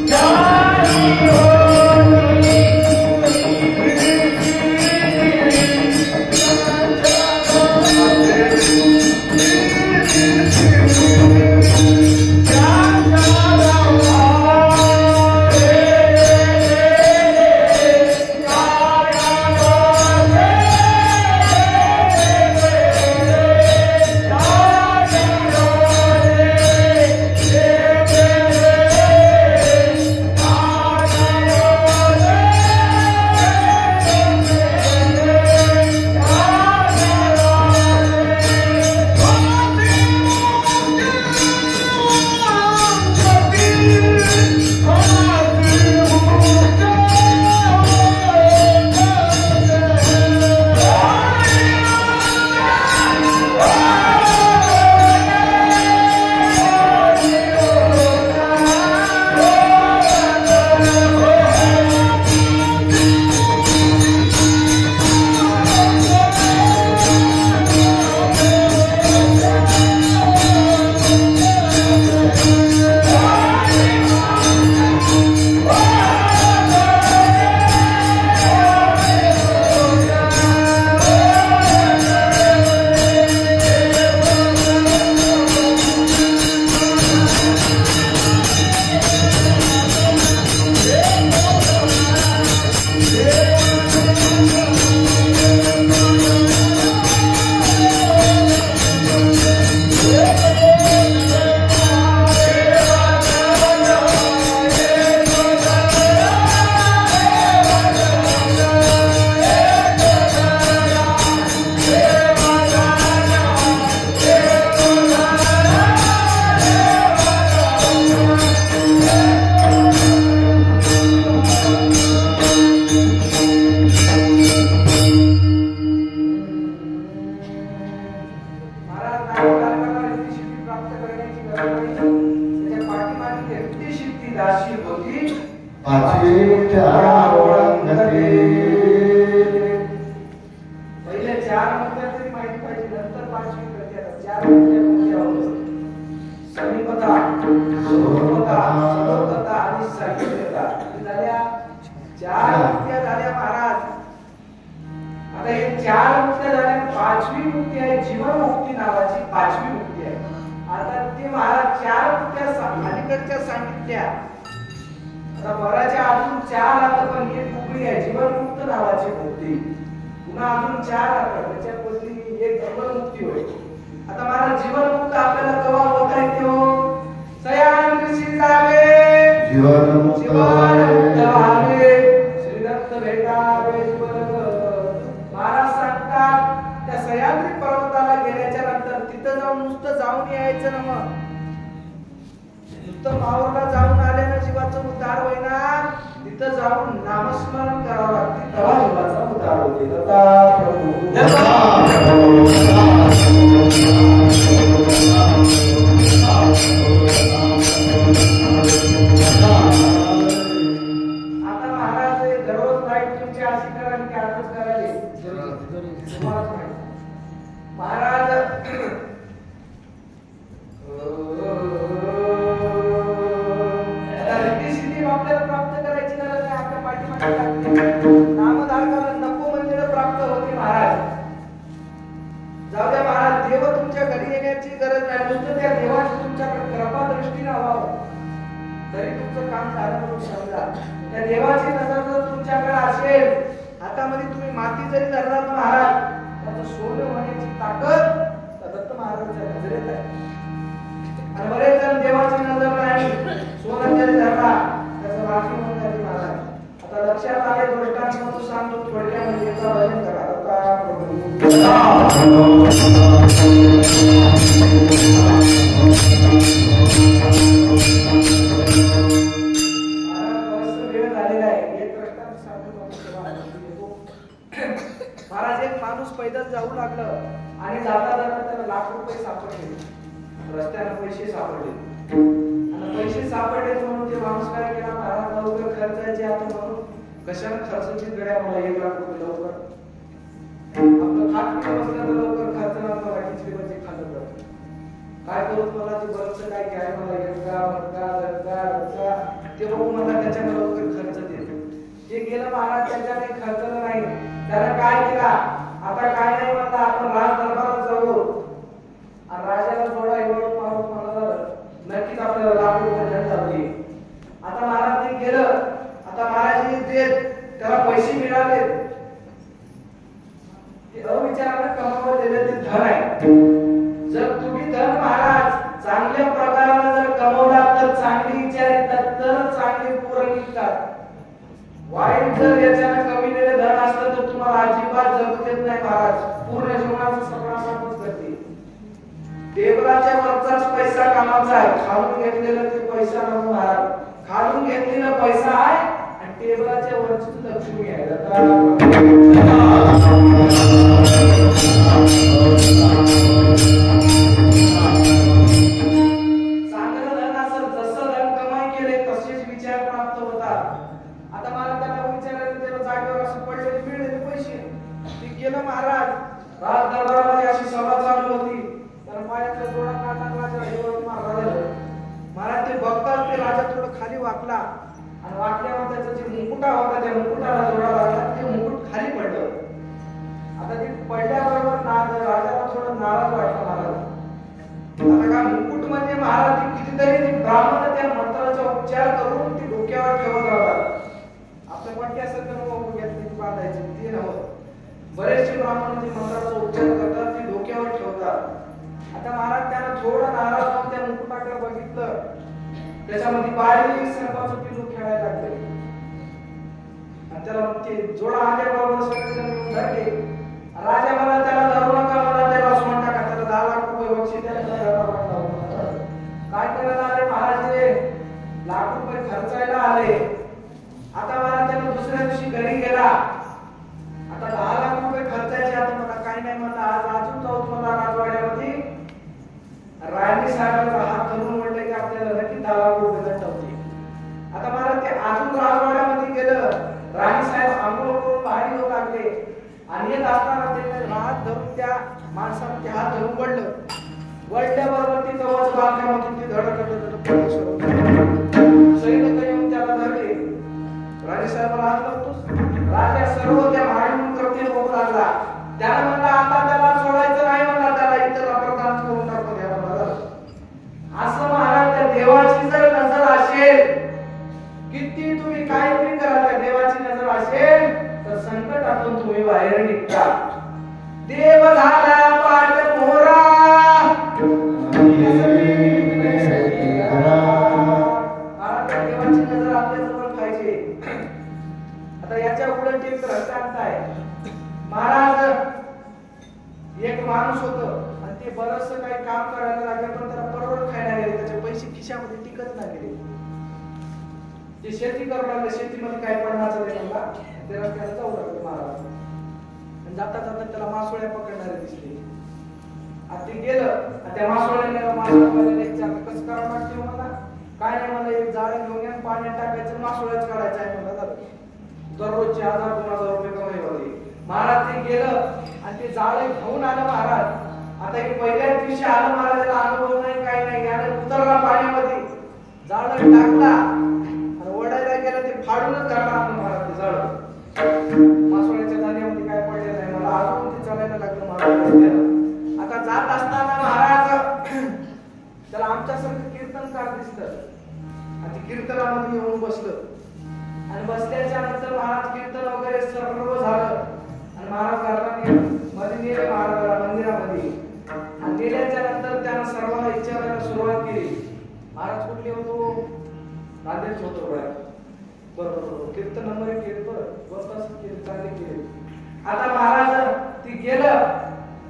Yeah. मुक्त्या झाल्या महाराज. आता हे 4 मुक्त्या झाल्या. 5वी मुक्ती आहे जीवनमुक्ती नावाची 5वी मुक्ती आहे. आता ते महाराज 4 मुक्त्या अलीकडच्या सांगितल्या. आता बराच्या अजून 4 आता पण एक मुक्ती आहे जीवनमुक्त नावाची मुक्ती. पुन्हा अजून 4 आता त्याच्यापैकी एक जीवनमुक्ती होईल. आता महाराज जीवनमुक्त आपल्याला केव्हा होता येते हो? सयान ऋषी जावे जीवनमुक्त व्हावे श्रीदत्त भेटावे जीवनमुक्त. महाराज सांगतात त्या सह्याद्री पर्वताला गेल्याच्या नंतर तिथं जाऊन नुसतं जाऊन यायचं ना. मग नुसतं माऊरला जाऊन आल्यानं जीवाचं उद्धार होईना. तिथं जाऊन नामस्मरण करावं लागते तेव्हा जीवाचा उद्धार होते. दत्ता प्रभू आता महाराज दररोज नाईट तुमची अशी कराल की आजच करायला महाराज रिद्धी आपल्याला प्राप्त करायची गरज नाही. आपल्या पाठीमागे नामधारकाला नको मंदिर प्राप्त होती महाराज. जाऊ द्या महाराज देव तुमच्या घरी येण्याची गरज नाही. नुसतं त्या देवाची तुमच्याकडे कृपा दृष्टी राहावं तरी तुमचं काम झालं म्हणून समजा. त्या देवाची नजर जर तुमच्याकडे असेल हातामध्ये तुम्ही माती जरी धरला तर महाराज त्याचं सोनं होण्याची ताकद दत्त महाराजांच्या नजरेत आहे. आणि बरेच जण देवाची नजर नाही सोनं जरी धरला त्याचं वाकी होऊन जाते महाराज. आता लक्षात आले दृष्टांत म्हणून सांगतो थोडक्यामध्ये याचा भजन करा. महाराज एक माणूस पैदल जाऊ लागलं आणि जाता जाता त्याला लाख रुपये सापडले. रस्त्याला पैसे सापडले आणि पैसे सापडले म्हणून ते माणूस काय केला महाराज लवकर खर्चायचे आता म्हणून कशाने खर्चाची गड्या मला 1 लाख रुपये लवकर आपलं खात बसलं तर लवकर खर्चला मला खिचडी म्हणजे खाल्लं तर काय करू मला ते बरंच काय घ्याय मला ते बघू मला त्याच्याकडे लवकर खर्च देतो. ते गेलं महाराज त्याच्याने खर्चलं नाही. त्याला काय केला आता काय नाही म्हणता आपण राज दरबारात जाऊ आणि राजाला जोडा एवढं मारून मला नक्कीच आपल्याला लाख रुपये धन जाते. आता महाराज ते गेलं. आता महाराज त्याला पैसे मिळाले ते अविचाराने कमावलेले ते धन आहे. जर तुम्ही धन महाराज चांगल्या प्रकाराने जर कमवला तर चांगली विचार येतात तर चांगली पोरं निघतात. वाईट जर याच्याने कमीलेले धन असलं तर तुम्हाला अजिबात जगू देत नाही महाराज. पूर्ण जीवनाचं सगळं करते. टेबलाच्या वरचाच पैसा कामाचा आहे. खालून घेतलेला ते पैसा नको महाराज. खालून घेतलेला पैसा आहे आणि टेबलाच्या वरची लक्ष्मी आहे. चांगलं धन असेल जसं धन कमाई केले तसेच विचार प्राप्त होतात. आता मला त्याला विचारायला त्याला जागेवर असं पडलेले मिळाले पैसे ते गेलं महाराज. राज दरबारामध्ये अशी सभा चालू होती. त्याला पायातला जोडा काढला राजा हे महाराज महाराज ते बघतात ते राजा थोडं खाली वाकला आणि वाकल्यावर त्याचा जे मुकुटा होता त्या मुकुटाला जोडा लागला. ते मुकुट खाली पडलं. आता ते पडल्याबरोबर राजाला थोडं नाराज वाटलं महाराज. आता का मुकुट म्हणजे महाराज कितीतरी ब्राह्मण त्या मंत्राचा उच्चार करून ती डोक्यावर ठेवत राहतात. आपल्या पट्ट्या सगळं घेतली बांधायची ते नव्हतं. बरेचसे ब्राह्मण जे मंत्राचा उच्चार करतात ते डोक्यावर ठेवतात. आता महाराज त्याला थोडं नाराज होऊन त्या मुकुटाकडे बघितलं. त्याच्यामध्ये बारीक सर्पाचं पिल्लू खेळायला लागले आणि त्याला ते जोडा आल्याबरोबर सगळेजण मिळून धरले. राजा मला त्याला धरू नका मला त्याला सोडून टाका. त्याला 10 लाख रुपये बक्षीस काय करायला आले महाराज ते लाख रुपये खर्चायला आले. आता मला त्याला दुसऱ्या दिवशी घरी गेला. आता 10 लाख रुपये खर्चायचे. आता मला काही नाही म्हणलं आज अजून जाऊ तुम्हाला राजवाड्यावरती. राणी साहेबांचा हात धरून म्हटलं की आपल्याला नक्की 10 लाख रुपये दंड होते. आता मला ते अजून राजवाड्यामध्ये गेलं. राणी साहेब आंघोळ करून बाहेर येऊ लागले आणि येत असताना ते हात धरून त्या माणसाने ते हात धरून वळलं. वळल्याबरोबर ती जवळच बांधकामातून ती धडकत सैनिक येऊन त्याला धरले. राणी साहेबाला हात लावतोस त्याला म्हणला आता त्याला सोडायचं नाही, म्हणला त्याला इतर अपराध करून टाकू द्या मला. असं महाराज त्या देवाची जर नजर असेल, किती तुम्ही काय तरी करा, त्या देवाची नजर असेल तर संकटातून तुम्ही बाहेर निघता. देव झाला पाठ मोरा, देवाची नजर आपल्या जवळ पाहिजे. आता याच्या उलट एक दृष्टांत आहे. महाराज एक माणूस होत आणि ते बरंच काही काम करायला लागले, पण त्याला परवड खायला गेले, त्याचे पैसे खिशामध्ये टिकत नाही गेले. ते शेती करू लागले, शेतीमध्ये काय पडण्याचं नाही म्हणला, ते रस्त्याला जाऊ लागले महाराज. आणि जाता जाता त्याला मासोळ्या पकडणारे दिसले. आता ते गेलं आणि त्या मासोळ्याने कसं करावं लागते मला, काय नाही मला एक जाळ घेऊन या, पाण्यात टाकायचं, मासोळ्याच काढायचं आहे मला. दररोजचे 1000-2000 रुपये कमाई होते. महाराज ते गेलं आणि ते जाळे घेऊन आलं महाराज. आता हे पहिल्या दिवशी आलं महाराजाला, अनुभव नाही काही नाही, याने उतरला पाण्यामध्ये, जाळ टाकला आणि ओढायला गेला, ते फाडूनच घातला आपण महाराज. ते जाळ मासोळ्याच्या दाण्यामध्ये काय पडले नाही, मला अजून ते चालायला लागलं महाराज. आता जात असताना महाराज त्याला आमच्यासारखं कीर्तनकार दिसतं आणि कीर्तनामध्ये येऊन बसलं. आणि बसल्याच्या नंतर महाराज कीर्तन वगैरे सर्व झालं आणि महाराज घरात मध्ये नेले महाराजाला मंदिरामध्ये. आणि नेल्याच्या नंतर त्यानं सर्वांना विचारायला सुरुवात केली. महाराज कुठले होतो? नांदेड होतो. बरोबर कीर्तन नंबर 1 केले, बरं केले, चांगले केले. आता महाराज ती गेलं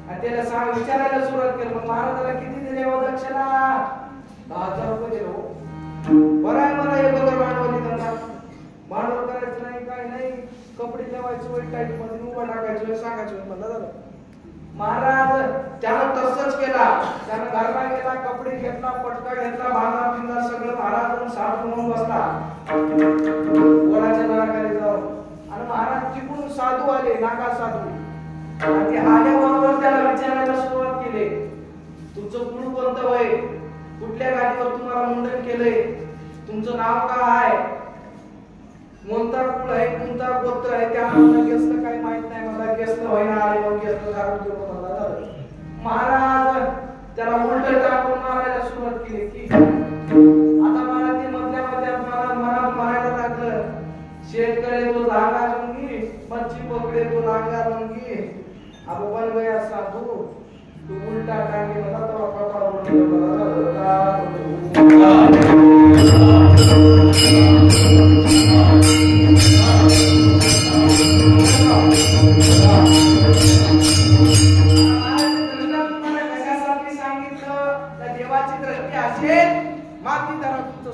आणि त्याला विचारायला सुरुवात केली. मग महाराजाला किती दिले हो दक्षिणा? 10,000 रुपये दिले. बरं आहे, मला हे बघा भांडवली धंदा, भांडवल करायचं नाही, काय नाही, कपडे ठेवायचे वय टाईट मध्ये उभा टाकायचं सांगायचं म्हणलं झालं. महाराज त्यानं तसंच केला. त्यानं घरला गेला, कपडे घेतला, पटका घेतला, बांधा पिंदा सगळं महाराज साधू म्हणून बसला वडाच्या नागाखाली जाऊन. आणि महाराज तिकडून साधू आले, नागा साधू. आणि आल्याबरोबर त्याला विचारायला सुरुवात केली, तुमचं कुळ कोणतं वय, कुठल्या गाडीवर तुम्हाला मुंडन केलंय, तुमचं नाव काय आहे, कोणता कुळ आहे, कोणता गोत्र आहे. त्या मला गेसलं काही माहित नाही, मला गेसलं होईना आले, मग गेसलं घालून गेलो मला झालं. महाराज त्याला उलट टाकून मारायला सुरुवात केली की आता मला ते मधल्या मला म्हणायला लागलं, शेतकरी तो लांगा लुंगी, मच्छी पकडे तो लांगा लुंगी, अब बन गया साधू तू उलटा टांगे मला तो पकड़ा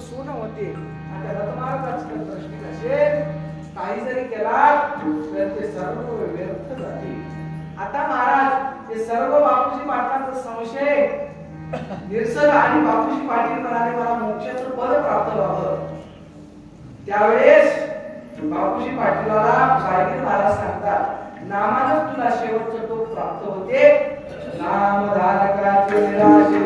सोनं होते. काही जरी केला तर ते सर्व व्यर्थ जाते. आता महाराज हे सर्व बापूजी पाटलांचा संशय निरसन आणि बापूजी पाटील म्हणाले मला मोक्षाचं पद प्राप्त व्हावं. त्यावेळेस बापूजी पाटलाला गायत्री महाराज सांगतात, नामानच तुला शेवटचं टोक प्राप्त होते. नाम धारकाचे निराशे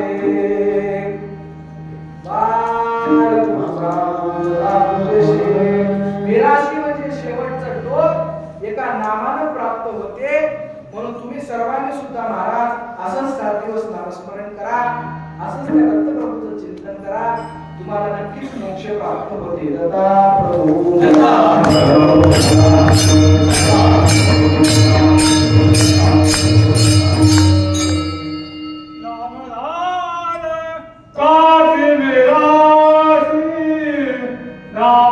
निराशी म्हणजे शेवटचं टोक एका नामानं प्राप्त होते. म्हणून तुम्ही सर्वांनी सुद्धा महाराज असंच 7 दिवस नामस्मरण करा, असंच त्या दत्तप्रभूचं चिंतन करा, तुम्हाला नक्कीच मोक्ष प्राप्त होते. दत्ता प्रभू No!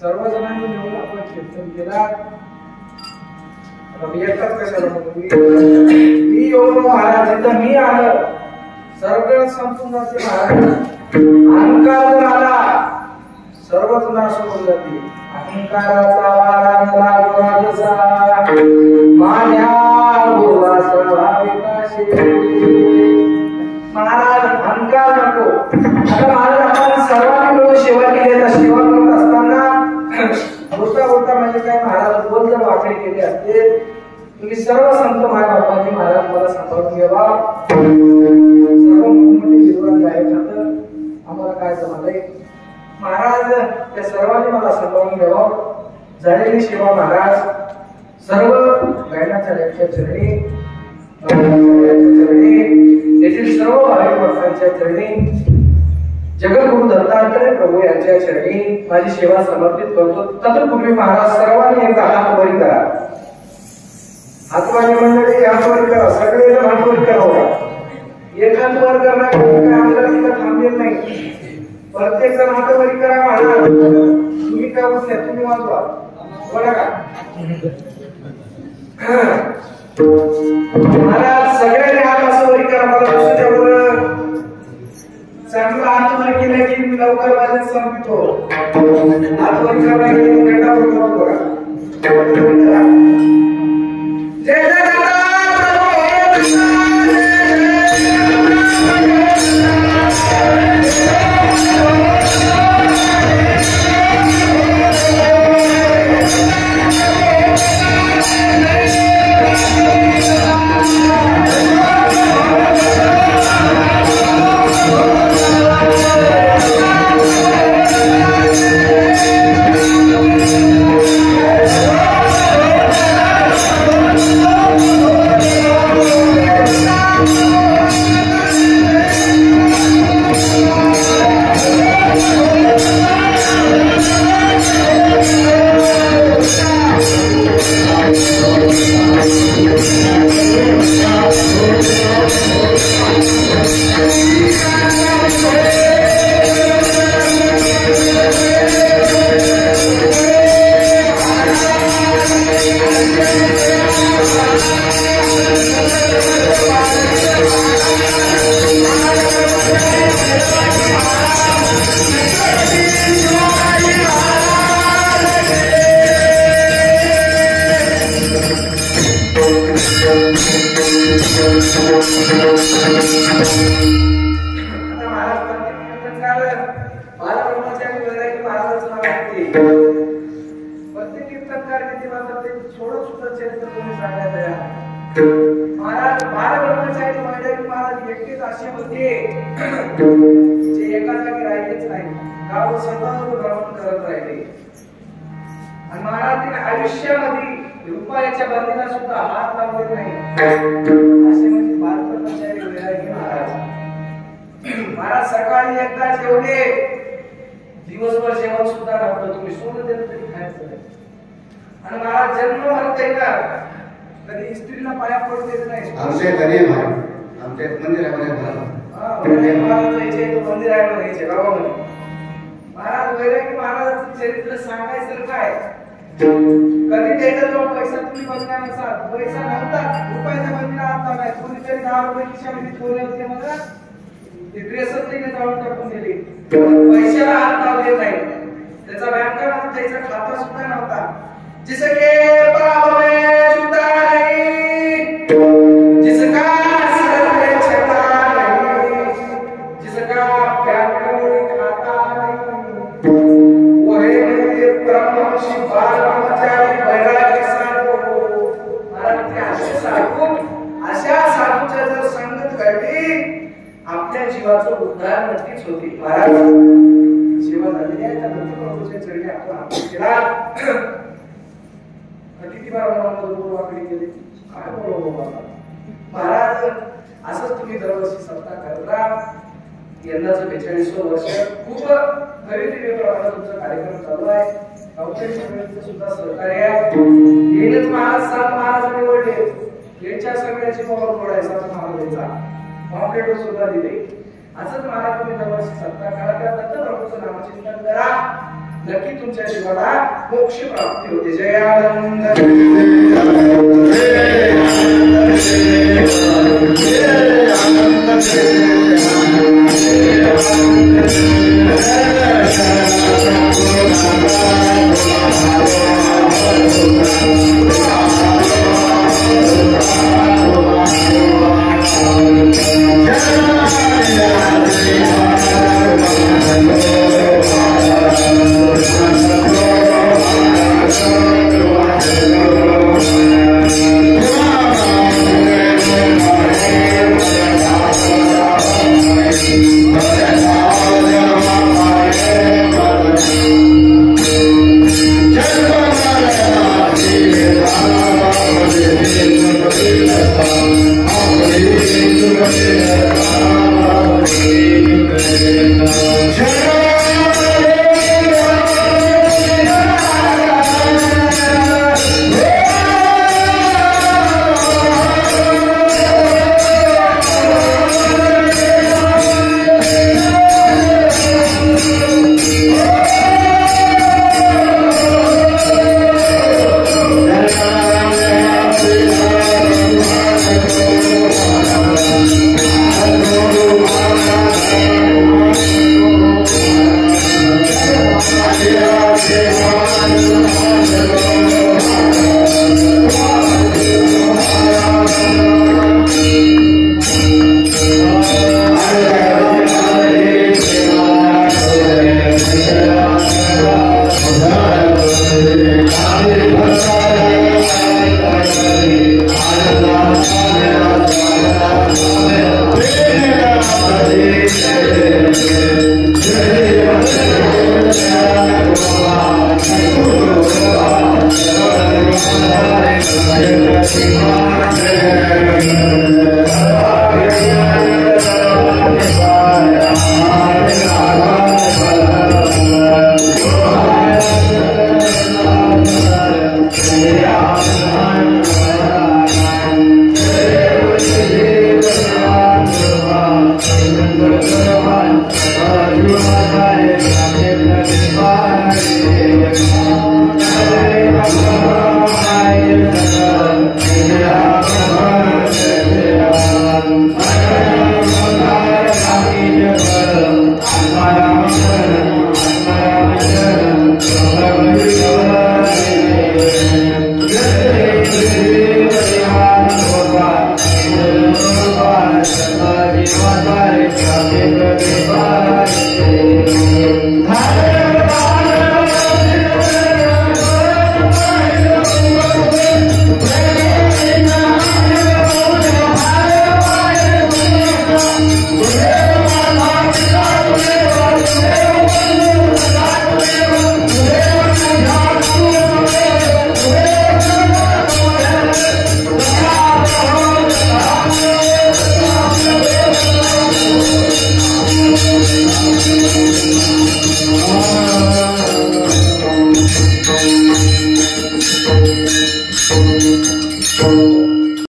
सर्वजणांनी मिळून आपण कीर्तन केला. मी एकटाच कशाला मी येऊन महाराज इथं मी आलं सगळं संपून जाते महाराज. अहंकार आला सर्वच नाश होऊन जाते. अहंकाराचा वारा लागला माझ्या महाराज अहंकार नको. आता महाराज आपण सर्वांनी मिळून सेवा केली. सेवा करत असताना बोलता म्हणजे काय महाराज दोन जर वाकडे केले असते. तुम्ही सर्व संत माझ्या बापांनी महाराज मला सांभाळून घ्यावा. सर्व मोठमोठे विद्वान गायक खात आम्हाला काय जमलंय महाराज त्या सर्वांनी मला सांभाळून घ्यावं. झालेली सेवा महाराज सर्व गायनाच्या चरणी तेथील सर्व भाविक भक्तांच्या चरणी जगद्गुरु दत्तात्रय प्रभू यांच्या चरणी माझी सेवा समर्पित करतो. तत्पूर्वी महाराज सर्वांनी एकदा हात वर करा. हातवानी मंडळी हात वर करा. सगळे जण हात वर करा. एक हात वर करणार काय आपल्याला तिथं थांबेल नाही. प्रत्येक जण हात वर करा. महाराज तुम्ही काय उचल्या तुम्ही वाजवा बघा का महाराज सगळ्यांनी हात असं वर करा. मला दुसऱ्यावर चांगला हात वर केला की मी लवकर माझ्या संपतो. हात वर करा की घंटा वर बघा. जय जय महाराज बालब्रह्मचारी मंडळी महाराज एकटेच असे होते जे एका जागी राहिलेच नाही. गाव सर्व भ्रमण करत राहिले. आणि महाराज तिने आयुष्यामध्ये रुपयाच्या बंदीला सुद्धा हात लावले नाही. असे म्हणजे बालब्रह्मचारी वैरागी महाराज. महाराज सकाळी एकदा जेवले दिवसभर जेवण सुद्धा नव्हतं. तुम्ही सोडून दिलं तरी खायचं नाही. आणि महाराज जन्म म्हणता येणार कधी स्त्रीला पाया पडू देत नाही. आमचे गरीब आहे. आमचे मंदिर आहे मंदिर आहे म्हणायचे गावामध्ये. महाराज वैरागी महाराजांचं चरित्र सांगायचं काय. कधी त्याच्याजवळ पैसा तुम्ही बघणार नसाल. पैसा नव्हता. रुपयाच्या बंदीला हात नाही. कोणीतरी 10 रुपये खिशामध्ये ठेवले होते मला ते ड्रेसच तिने जाऊन टाकून दिले. पैशाला हात लावले नाही. त्याचा बँकामध्ये त्याचा खाता सुद्धा नव्हता. जिसके पाप में जुता नहीं, जिसका सर पे छता नहीं, जिसका बैंक में खाता नहीं, वो है ब्रह्मर्षि बालब्रह्मचारी वैरागी साधू. अशा साधूच्या जर संगत घडली आपल्या जीवाचं उद्धार नक्कीच होते. महाराज सेवा झालेली आहे. त्यानंतर प्रभूच्या चरणी आपण केला. किती बार वाकडी गेली काय बोलू महाराज. असंच तुम्ही दरवर्षी सप्ताह करता. यंदाचं 42वं वर्ष खूप खरेदी प्रमाणात तुमचा कार्यक्रम चालू आहे. गावच्या सुद्धा सहकार्य येईलच. महाराज सात महाराज निवडले. यांच्या सगळ्याची पॉवर फोडायचा महाराजांचा पॉम्पलेट सुद्धा दिले. असंच महाराज तुम्ही दरवर्षी सप्ताह करा. त्या दत्त प्रभूचं नामचिंतन करा. नक्की तुमच्या जीवाला मोक्ष प्राप्ती होते. जय आनंद.